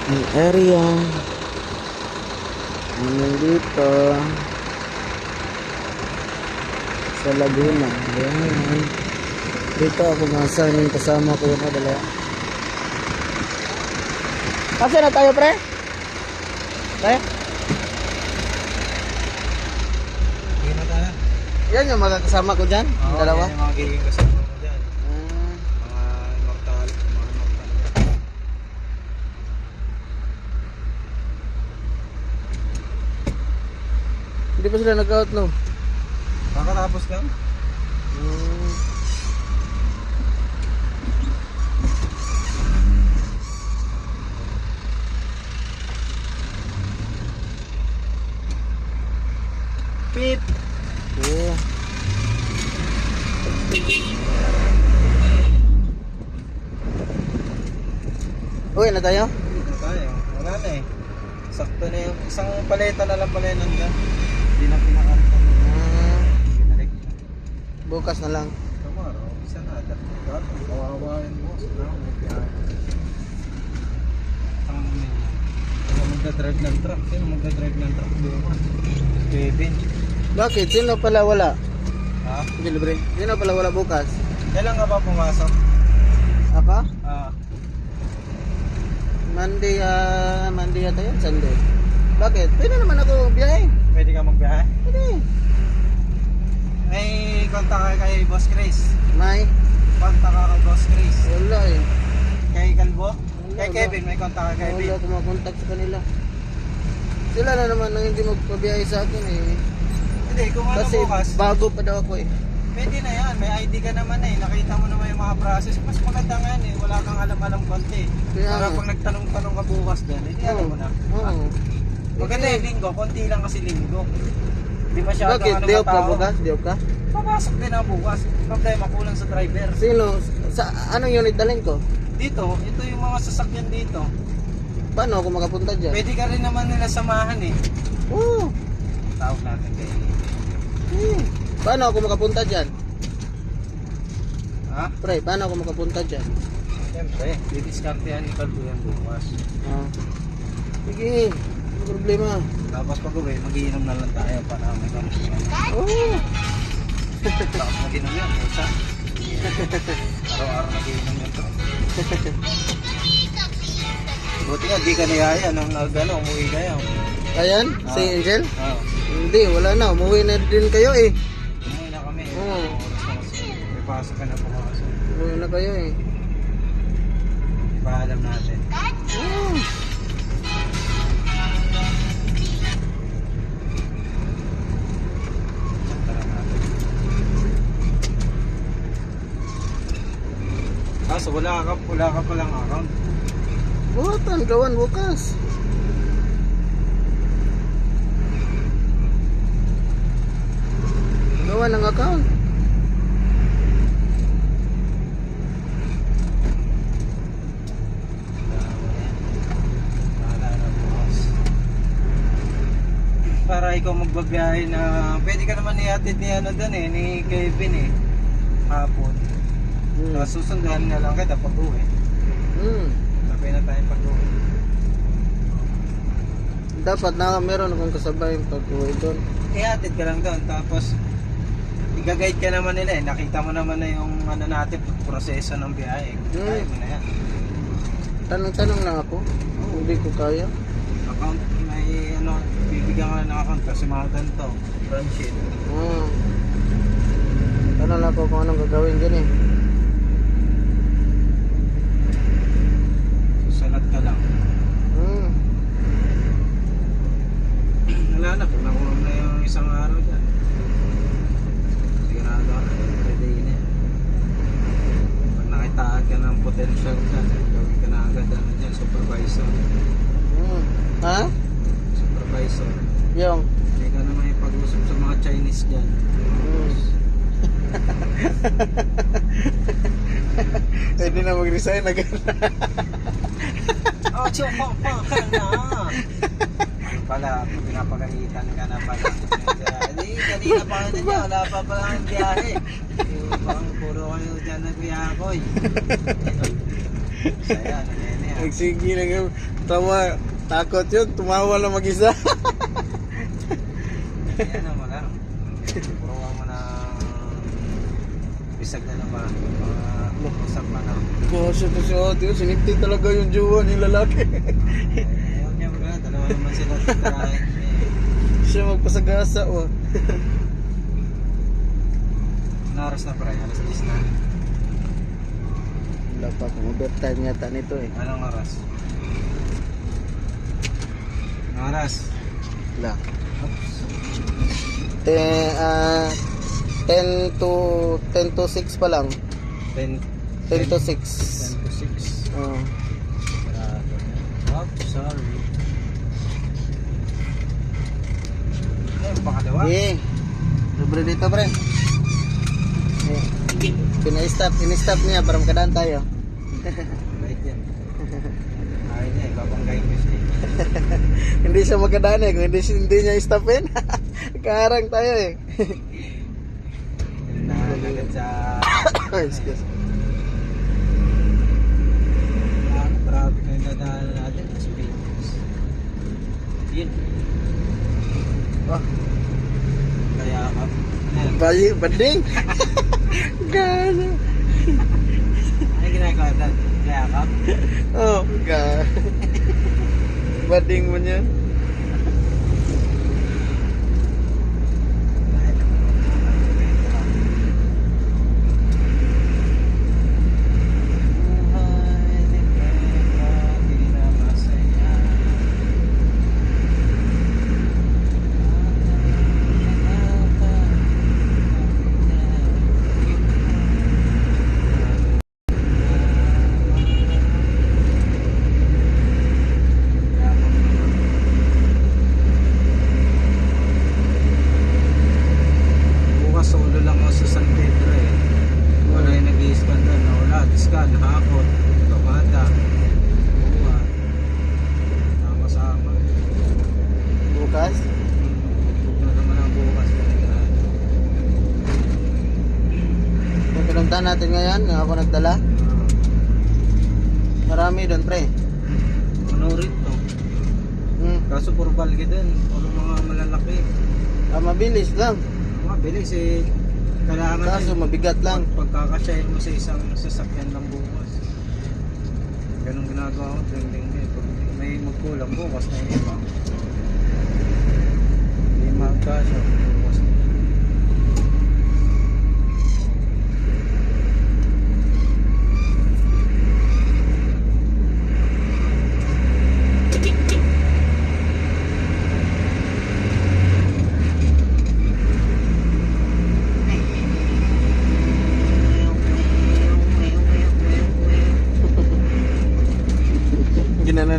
Yung area. Hanggang dito. Sa Laguna. Ayan. Dito ako masanin kasama ko yung dalawa. Kasi na tayo, pre? Pre? Hindi na tayo. Yan yung magkakasama ko dyan. Oo, Dalawa. yan yung mga giging kasama mo dyan. Ah, Mga immortal. Mga immortal. hindi pa sila nag-out, no? Kakatapos lang. Hmm. Pip! Yeah. Uwi na tayo? Dito tayo. Wala na eh. Sakto na yung isang paleta na lang pala yun nandyan. Hindi na pinakanta. Ah, Pinalik. bukas na lang. Tomorrow, isa na. Kawawain mo. Ang magdadrive ng truck. Sino magdadrive ng truck? Bukas. Kevin. Bakit? Sino pala wala? Ha? Delivery. Sino pala wala bukas? Kailan ka ba pumasok? Ako? Ah, Monday yata yun, Sunday. Bakit? Pwede naman ako biyahe. pwede ka magbiyahe? Pwede. May kontak ka kay Boss Chris. May? Kontak ka kay Boss Chris. Wala eh. Kay Kalbo? Kay Wala. Kevin, may kontak ka kay Wala Kevin. ako makontak sa kanila. Sila na naman ang hindi magpabiyahe sa akin eh. Hindi, kung ano Kasi bukas, bago pa daw ako eh. pwede na yan. May ID ka naman eh. Nakita mo naman yung mga process. Mas maganda nga yan eh. Wala kang alam-alam konti. Kaya Para nga. pag nagtanong-tanong ka bukas dyan, hindi alam mo na. Oo. Maganda yung linggo. Konti lang kasi linggo. Hindi masyado Bakit? Day off ka katao. bukas? Day off ka? Papasok din ako bukas. Problema, kulang sa driver. Sino? Sa anong unit dalhin ko? Dito, ito yung mga sasakyan dito. Paano ako makapunta dyan? Pwede ka rin naman nila samahan eh. Oo. Tawag natin kay... Paano ako makapunta dyan? Ha? Pre, paano ako makapunta dyan? Siyempre, didiskartehan ni Kalbo yan bukas. Ah. Sige, ano problema? Tapos pag uwi, magiinom na lang tayo para may kamusta. Oo. Tapos mag-inom yan, isa. Araw-araw nagiinom yan to. Buti nga, di ka niyaya nung umuwi kayo. Ayan, si Ah. Angel? Oo. Hindi, wala na. Umuwi na din kayo eh. Umuwi na kami. Oo. May pasok ka na pumasok. Umuwi na kayo eh. Ipaalam natin. Oo. Tara natin. So wala ka palang account. Buhatan, gawan bukas. Gawan ng account. Bahala na bukas. Para ikaw magbabiyahe na pwede ka naman ihatid ni ano doon eh, ni Kevin eh. Hapon. Tapos susunduhan na lang kita pag uwi. Sabay na tayo pag uwi. Dapat na meron akong kasabay pag-uwi doon. Ihatid ka lang doon. Tapos i-guide ka naman nila eh. Nakita mo naman na yung ano natin, proseso ng biyahe. Kaya mo na yan. Tanong-tanong lang ako. Hindi ko kaya. Account, may ano, bibigyan ka na ng account kasi mga ganito. Front sheet. Tanong lang ako kung anong gagawin dyan eh. Susunod ka lang. Wala na, kung nakuha na yung isang araw dyan. Sigurado ka, pwede yun eh. Pag nakitaan ka ng potential dyan, gawin ka na agad ano dyan, supervisor. Ha? Supervisor. Yung? Hindi ka naman ipag-usap sa mga Chinese dyan. Pwede na mag-resign agad. Oh, choko pa ka na! Ano pala, pinapagalitan ka na pala. Hindi, kanina pa ka na niya, wala pa pala ang biyahe. Bang puro kayo dyan nagbiyakoy. Saya, ano yan yan. Nagsigi na nga. Tawa. Takot yun. Tumawa lang mag-isa. Ano mo lang. Puruan mo na bisag na naman. Usap pa na. Kasi ito si ate. Sinipti talaga yung jowa ni lalaki. Ayaw niya mga dalawa naman sila sa tirahin. Siya magpasagasa. Oh. Naras na pre, alas 10 na. Wala pa kung overtime yata nito eh. Anong oras? Anong oras? Wala. Oops. 10 to 6 pa lang. 10 10 to 6. 10 to 6. Oh. Oops, sorry. Baka dawa? Eh. Libre dito, pre. In-stop niya para makadaan tayo. Right yan. Ayaw niya, babanggayin ko siya. Hindi siya makadaan eh. Kung hindi niya i-stopin, kaharang tayo eh. Nagagad sa... Excuse. Traffic na yung dadaanan natin. Speeders. Yun. Oh, Kaya ka. bading. Gano. Ano ginagawa doon? Kaya ka? Oh, bading mo niyan. Bukas solo lang ako sa San Pedro eh. Wala yung nag-i-scan doon. Wala, scan, hakot, kamata. Buwan. Sama-sama. Bukas. Huwag na naman ang bukas. Yung pinuntahan natin ngayon, yung ako nagdala. Marami doon, pre. Manorit to. Kaso puro balge doon. Puro mga malalaki. Mabilis lang. Mabilis eh. Kailangan Kaso mabigat lang. Pagkakashare mo sa isang sasakyan lang bukas. Ganun ginagawa ko. Ding-ding din. Pag may magkulang bukas na yung iba. Hindi magkasya. Bukas na.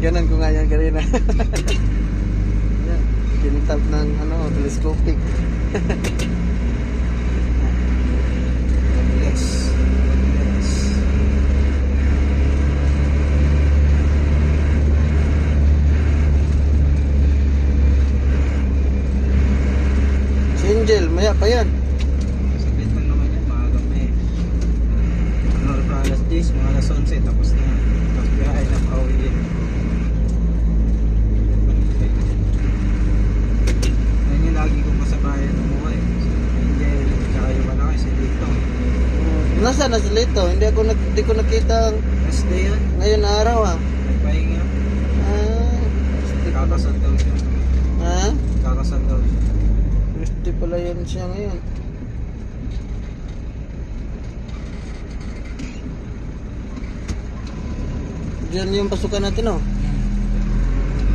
Ginanan ko nga yan kanina. Yan, kintab ng telescopic. Mabilis. Mabilis. Si Angel, maya pa yan. Saglit lang naman yan. Maaga pa eh. Ano pa alas 10, mga alas 11. Tapos na. Tapos biyahe na pauwi din. Yan yung lagi kong kasabayan umuwi. Angel, tsaka yung malaki si Dito. Nasa na sila ito? Hindi ko nakita Last day yun. ngayon na araw ah. Nagpahinga. Kakasal daw siya. Ha? Kakasal daw siya. Gusto pala yan siya ngayon. Diyan yung pasukan natin oh.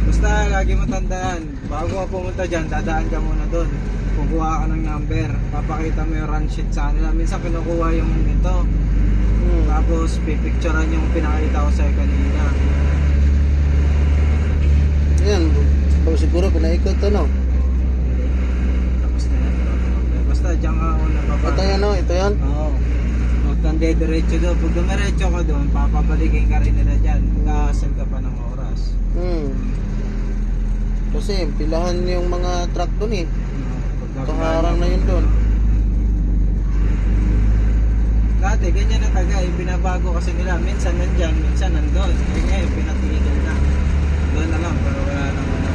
Basta lagi mo tandaan, bago ka pumunta dyan, dadaan ka muna doon. Kukuha ka ng number, papakita mo yung run sheet sa kanila. Minsan kinukuha yung ito, tapos pipicturean yung pinakita ko sa'yo kanina. Yan, siguro pinaikot to no. Tapos na yan. Basta dyan ka una baba. Ito yan no, ito yan. Oo. Huwag kang dediretso doon. Pag dumiretso ka doon, papabalikin ka rin nila dyan. Magkakasal ka pa ng oras. Kasi pilahan yung mga truck doon eh. Pagkakaroon Kaharang na yun doon. Dati, ganyan ang taga, yung binabago kasi nila. Minsan nandyan, minsan nandun. Kaya ngayon, pinatigil na. Doon na lang, pero wala naman na.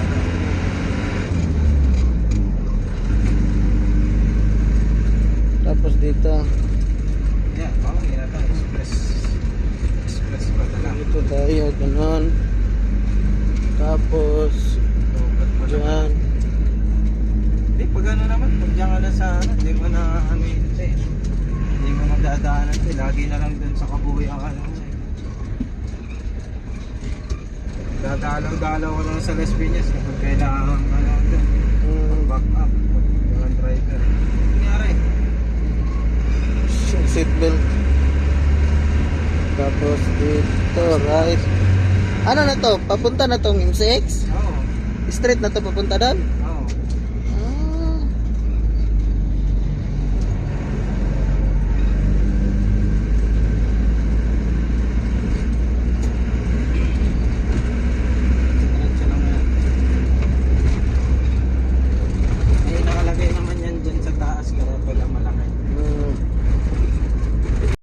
Tapos dito. Yan, pamangin na tayo. Express pa na lang. Dito tayo, ganun. Tapos, Lobat pa naman. dyan. Hindi, pag ano naman, pag dyan ka na sa ano, hindi mo na ano yun eh. Hindi mo magdadaanan eh. Lagi na lang dun sa kabuhi ang ano mo eh. Dadalaw-dalaw ko lang sa Las Piñas kapag kailangan ano dun. Back up, pag mga driver. Nangyari. Seatbelt. Tapos dito, right. Ano na to? Papunta na tong M6? Oo. Straight na to papunta doon?